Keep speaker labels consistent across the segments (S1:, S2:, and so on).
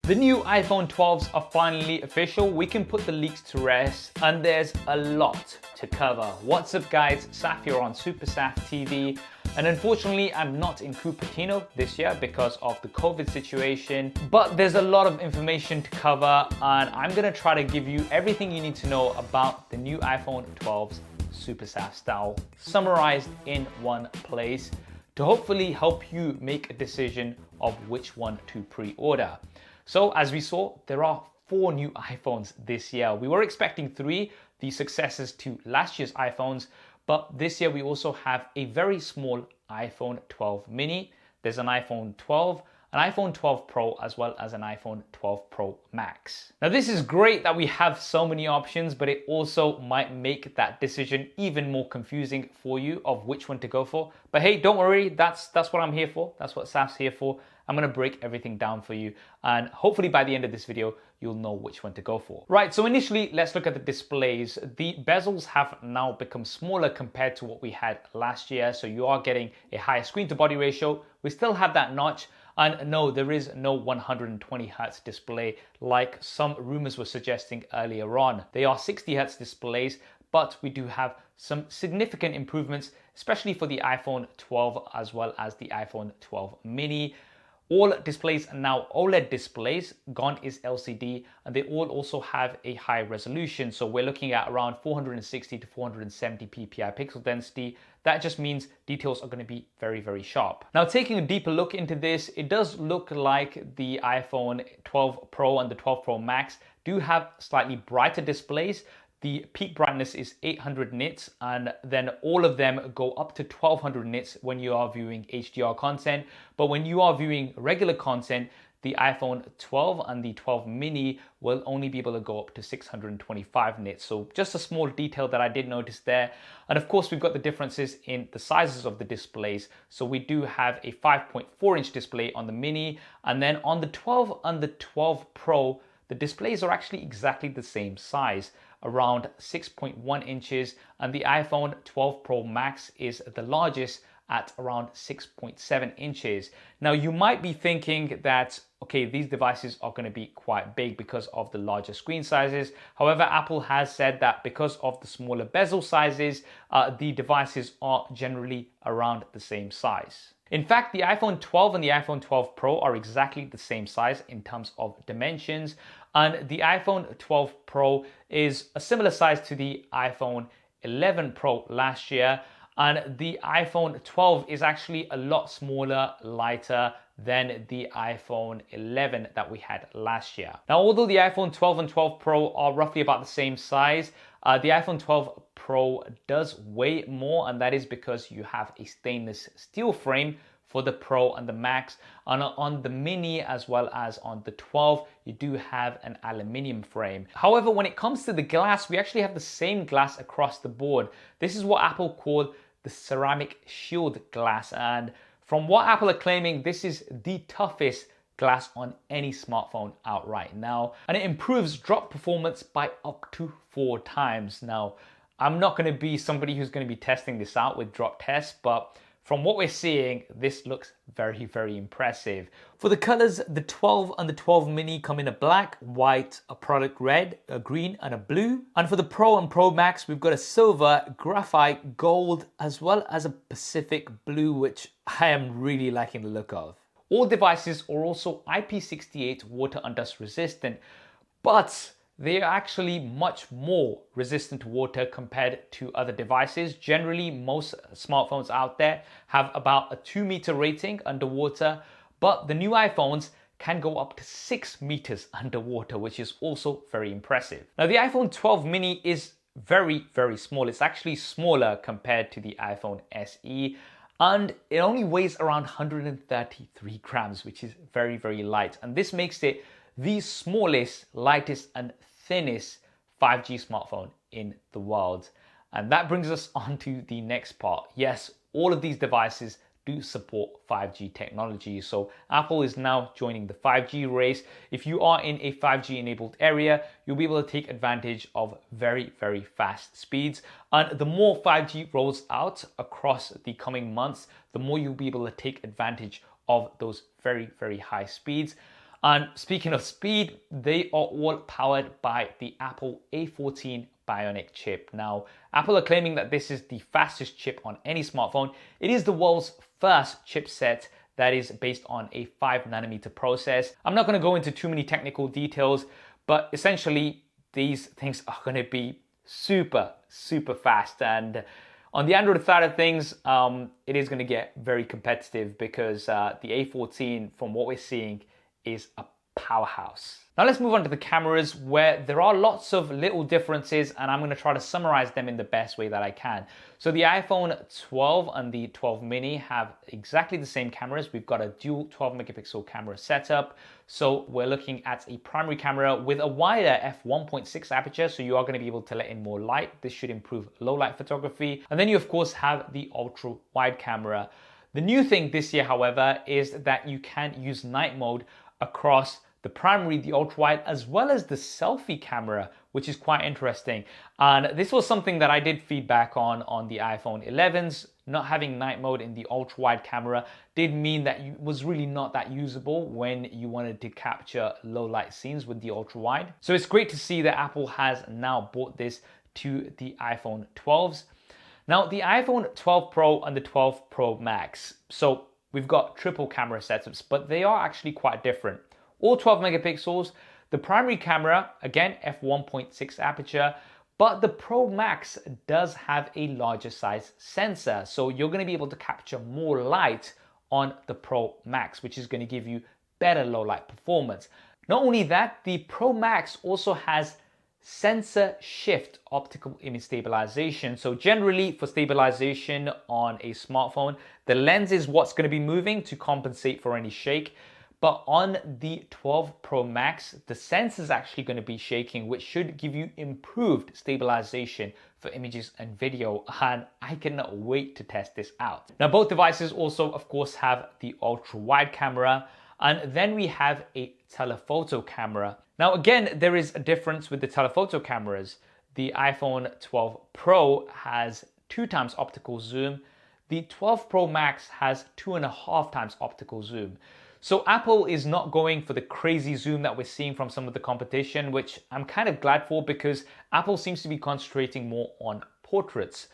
S1: The new iPhone 12s are finally official. We can put the leaks to rest, and there's a lot to cover. What's up guys, Saf here on Super Saf TV. And unfortunately, I'm not in Cupertino this year because of the COVID situation, but there's a lot of information to cover, and I'm gonna try to give you everything you need to know about the new iPhone 12s Super Saf style, summarized in one place to hopefully help you make a decision of which one to pre-order. So as we saw, there are 4 new iPhones this year. We were expecting 3, the successors to last year's iPhones, but this year we also have a very small iPhone 12 mini. There's an iPhone 12, an iPhone 12 Pro, as well as an iPhone 12 Pro Max. Now this is great that we have so many options, but it also might make that decision even more confusing for you of which one to go for. But hey, don't worry, that's what I'm here for. That's what Saf's here for. I'm gonna break everything down for you, and hopefully by the end of this video, you'll know which one to go for. Right, so initially, let's look at the displays. The bezels have now become smaller compared to what we had last year, so you are getting a higher screen to body ratio. We still have that notch, and no, there is no 120 Hz display like some rumors were suggesting earlier on. They are 60 Hz displays, but we do have some significant improvements, especially for the iPhone 12 as well as the iPhone 12 mini. All displays are now OLED displays, gone is LCD, and they all also have a high resolution. So we're looking at around 460 to 470 ppi pixel density. That just means details are going to be very, very sharp. Now taking a deeper look into this, it does look like the iPhone 12 Pro and the 12 Pro Max do have slightly brighter displays. The peak brightness is 800 nits, and then all of them go up to 1200 nits when you are viewing HDR content. But when you are viewing regular content, the iPhone 12 and the 12 mini will only be able to go up to 625 nits. So just a small detail that I did notice there. And of course, we've got the differences in the sizes of the displays. So we do have a 5.4 inch display on the mini, and then on the 12 and the 12 Pro, the displays are actually exactly the same size, around 6.1 inches, and the iPhone 12 Pro Max is the largest at around 6.7 inches. Now you might be thinking that, okay, these devices are going to be quite big because of the larger screen sizes. However, Apple has said that because of the smaller bezel sizes, the devices are generally around the same size. In fact, the iPhone 12 and the iPhone 12 Pro are exactly the same size in terms of dimensions, and the iPhone 12 Pro is a similar size to the iPhone 11 Pro last year, and the iPhone 12 is actually a lot smaller, lighter than the iPhone 11 that we had last year. Now, although the iPhone 12 and 12 Pro are roughly about the same size, the iPhone 12 Pro does weigh more, and that is because you have a stainless steel frame for the Pro and the Max. And on the mini as well as on the 12, you do have an aluminium frame. However, when it comes to the glass, we actually have the same glass across the board. This is what Apple called the ceramic shield glass, and from what Apple are claiming, this is the toughest glass on any smartphone out right now, and it improves drop performance by up to 4 times. Now, I'm not going to be somebody who's going to be testing this out with drop tests, but from what we're seeing, this looks very, very impressive. For the colors, the 12 and the 12 mini come in a black, white, a product red, a green, and a blue. And for the Pro and Pro Max, we've got a silver, graphite, gold, as well as a Pacific blue, which I am really liking the look of. All devices are also IP68 water and dust resistant, but they are actually much more resistant to water compared to other devices. Generally, most smartphones out there have about a 2-meter rating underwater, but the new iPhones can go up to 6 meters underwater, which is also very impressive. Now, the iPhone 12 mini is very, very small. It's actually smaller compared to the iPhone SE, and it only weighs around 133 grams, which is very, very light. And this makes it the smallest, lightest, and thinnest 5G smartphone in the world. And that brings us on to the next part. Yes, all of these devices do support 5G technology. So Apple is now joining the 5G race. If you are in a 5G enabled area, you'll be able to take advantage of very, very fast speeds. And the more 5G rolls out across the coming months, the more you'll be able to take advantage of those very, very high speeds. And speaking of speed, they are all powered by the Apple A14 Bionic chip. Now, Apple are claiming that this is the fastest chip on any smartphone. It is the world's first chipset that is based on a 5nm process. I'm not going to go into too many technical details, but essentially these things are going to be super fast. And on the Android side of things, it is going to get very competitive because the A14, from what we're seeing, is a powerhouse. Now let's move on to the cameras, where there are lots of little differences, and I'm going to try to summarize them in the best way that I can. So the iPhone 12 and the 12 mini have exactly the same cameras. We've got a dual 12 megapixel camera setup. So we're looking at a primary camera with a wider f1.6 aperture, so you are going to be able to let in more light. This should improve low light photography. And then you of course have the ultra wide camera. The new thing this year, however, is that you can use night mode across the primary, the ultra wide, as well as the selfie camera, which is quite interesting. And this was something that I did feedback on the iPhone 11s. Not having night mode in the ultra wide camera did mean that it was really not that usable when you wanted to capture low light scenes with the ultra wide. So it's great to see that Apple has now brought this to the iPhone 12s. Now the iPhone 12 Pro and the 12 Pro Max. So we've got triple camera setups, but they are actually quite different. All 12 megapixels, the primary camera, again, f1.6 aperture, but the Pro Max does have a larger size sensor. So you're going to be able to capture more light on the Pro Max, which is going to give you better low light performance. Not only that, the Pro Max also has sensor shift optical image stabilization. So generally for stabilization on a smartphone, the lens is what's going to be moving to compensate for any shake. But on the 12 Pro Max, the sensor is actually going to be shaking, which should give you improved stabilization for images and video. And I cannot wait to test this out. Now, both devices also, of course, have the ultra wide camera. And then we have a telephoto camera. Now, again, there is a difference with the telephoto cameras. The iPhone 12 Pro has 2x optical zoom. The 12 Pro Max has 2.5x optical zoom. So Apple is not going for the crazy zoom that we're seeing from some of the competition, which I'm kind of glad for because Apple seems to be concentrating more on portraits.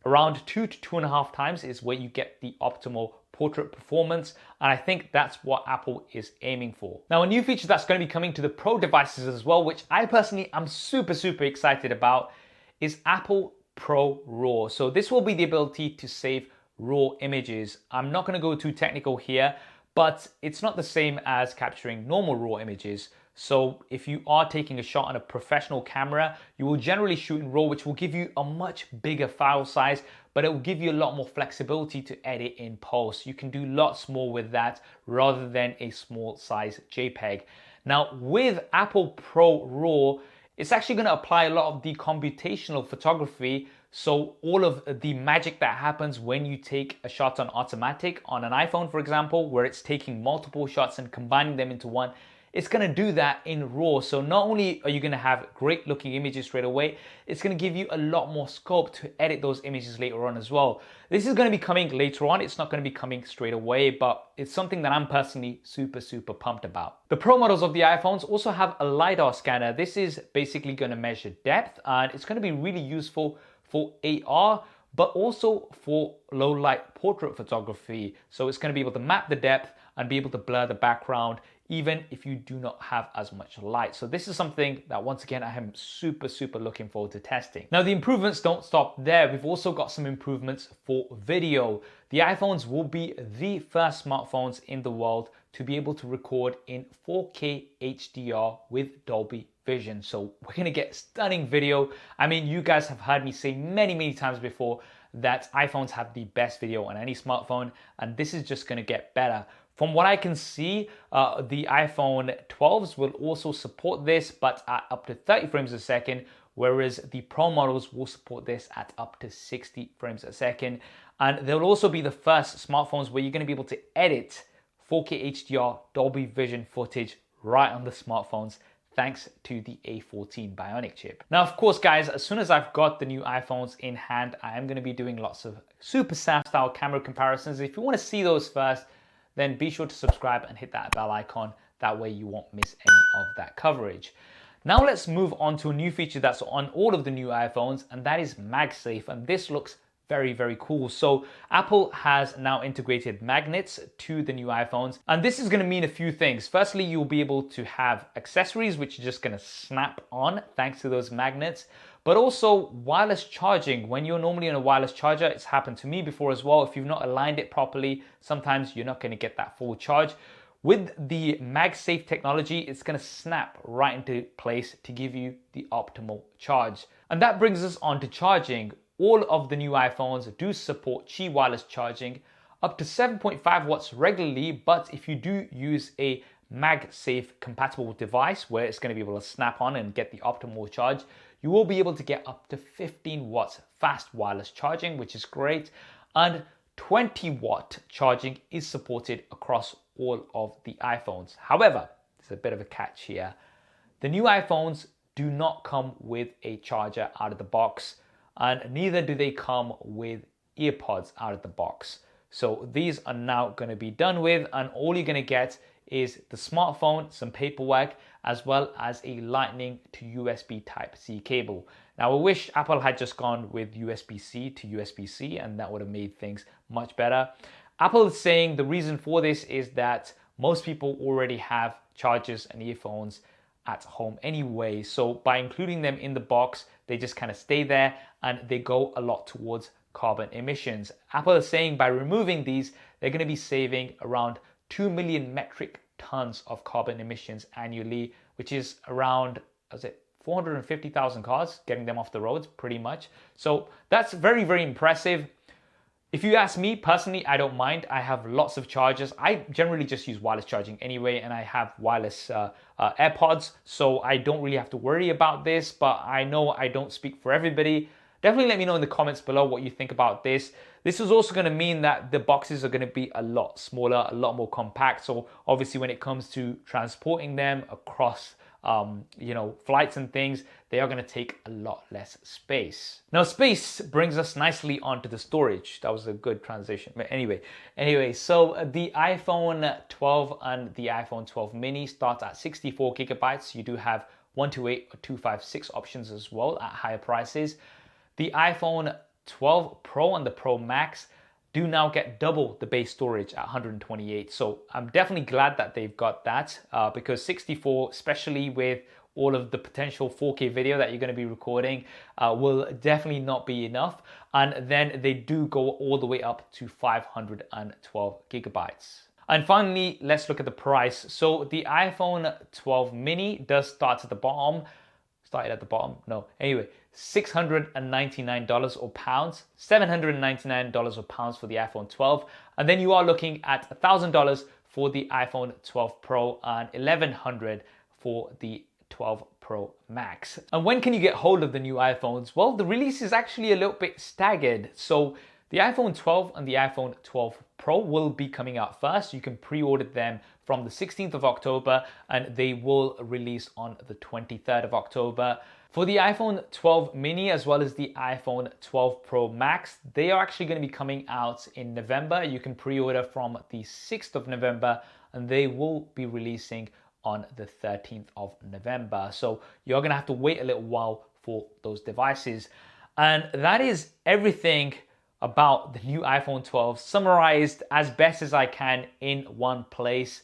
S1: Around 2 to 2.5 times is where you get the optimal portrait performance, and I think that's what Apple is aiming for. Now, a new feature that's going to be coming to the Pro devices as well, which I personally am super excited about, is Apple Pro RAW. So this will be the ability to save RAW images. I'm not going to go too technical here, but it's not the same as capturing normal RAW images. So if you are taking a shot on a professional camera, you will generally shoot in RAW, which will give you a much bigger file size, but it will give you a lot more flexibility to edit in post. You can do lots more with that rather than a small size JPEG. Now with Apple Pro RAW, it's actually going to apply a lot of the computational photography. So all of the magic that happens when you take a shot on automatic on an iPhone, for example, where it's taking multiple shots and combining them into one, it's going to do that in RAW. So not only are you going to have great looking images straight away, it's going to give you a lot more scope to edit those images later on as well. This is going to be coming later on. It's not going to be coming straight away, but it's something that I'm personally super pumped about. The Pro models of the iPhones also have a LiDAR scanner. This is basically going to measure depth, and it's going to be really useful for AR, but also for low light portrait photography. So it's going to be able to map the depth and be able to blur the background even if you do not have as much light. So this is something that, once again, I am super looking forward to testing. Now, the improvements don't stop there. We've also got some improvements for video. The iPhones will be the first smartphones in the world to be able to record in 4K HDR with Dolby Vision. So we're gonna get stunning video. I mean, you guys have heard me say many times before that iPhones have the best video on any smartphone, and this is just gonna get better. From what I can see, the iPhone 12s will also support this, but at up to 30 frames a second, whereas the Pro models will support this at up to 60 frames a second. And they'll also be the first smartphones where you're going to be able to edit 4K HDR Dolby Vision footage right on the smartphones, thanks to the A14 Bionic chip. Now, of course, guys, as soon as I've got the new iPhones in hand, I am going to be doing lots of Super SAF style camera comparisons. If you want to see those first, then be sure to subscribe and hit that bell icon. That way you won't miss any of that coverage. Now let's move on to a new feature that's on all of the new iPhones, and that is MagSafe. And this looks very, very cool. So Apple has now integrated magnets to the new iPhones, and this is going to mean a few things. Firstly, you'll be able to have accessories which are just going to snap on thanks to those magnets, but also wireless charging. When you're normally on a wireless charger, it's happened to me before as well. If you've not aligned it properly, sometimes you're not going to get that full charge. With the MagSafe technology, it's going to snap right into place to give you the optimal charge. And that brings us on to charging. All of the new iPhones do support Qi wireless charging up to 7.5 watts regularly, but if you do use a MagSafe compatible device where it's going to be able to snap on and get the optimal charge, you will be able to get up to 15 watts fast wireless charging, which is great. And 20 watt charging is supported across all of the iPhones. However, there's a bit of a catch here. The new iPhones do not come with a charger out of the box, and neither do they come with earpods out of the box. So these are now going to be done with, and all you're going to get is the smartphone, some paperwork, as well as a Lightning to USB Type-C cable. Now, I wish Apple had just gone with USB-C to USB-C, and that would have made things much better. Apple is saying the reason for this is that most people already have chargers and earphones at home anyway. So by including them in the box, they just kind of stay there and they go a lot towards carbon emissions. Apple is saying by removing these, they're going to be saving around 2 million metric tons of carbon emissions annually, which is around, 450,000 cars, getting them off the roads pretty much. So that's very, very impressive. If you ask me personally, I don't mind. I have lots of chargers. I generally just use wireless charging anyway, and I have wireless AirPods, so I don't really have to worry about this, but I know I don't speak for everybody. Definitely let me know in the comments below what you think about this. This is also going to mean that the boxes are going to be a lot smaller, a lot more compact. So obviously when it comes to transporting them across flights and things, they are going to take a lot less space. Now, space brings us nicely onto the storage. That was a good transition. But anyway, so the iPhone 12 and the iPhone 12 mini start at 64 gigabytes. You do have 128 or 256 options as well at higher prices. The iPhone 12 Pro and the Pro Max do now get double the base storage at 128. So I'm definitely glad that they've got that because 64, especially with all of the potential 4K video that you're going to be recording, will definitely not be enough. And then they do go all the way up to 512 gigabytes. And finally, let's look at the price. So the iPhone 12 mini does start at the bottom. Started at the bottom? No. Anyway, $699 or pounds, $799 or pounds for the iPhone 12. And then you are looking at $1,000 for the iPhone 12 Pro and $1,100 for the 12 Pro Max. And when can you get hold of the new iPhones? Well, the release is actually a little bit staggered. So the iPhone 12 and the iPhone 12 Pro will be coming out first. You can pre-order them from the 16th of October and they will release on the 23rd of October. For the iPhone 12 mini as well as the iPhone 12 Pro Max, they are actually going to be coming out in November. You can pre-order from the 6th of November and they will be releasing on the 13th of November. So you're going to have to wait a little while for those devices. And that is everything about the new iPhone 12 summarized as best as I can in one place.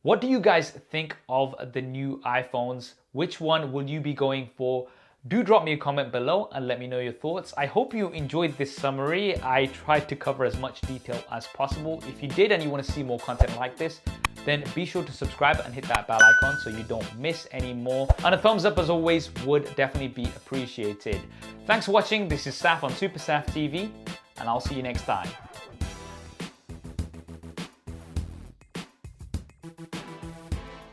S1: What do you guys think of the new iPhones? Which one will you be going for? Do drop me a comment below and let me know your thoughts. I hope you enjoyed this summary. I tried to cover as much detail as possible. If you did and you want to see more content like this, then be sure to subscribe and hit that bell icon so you don't miss any more. And a thumbs up as always would definitely be appreciated. Thanks for watching. This is Saf on Super Saf TV and I'll see you next time.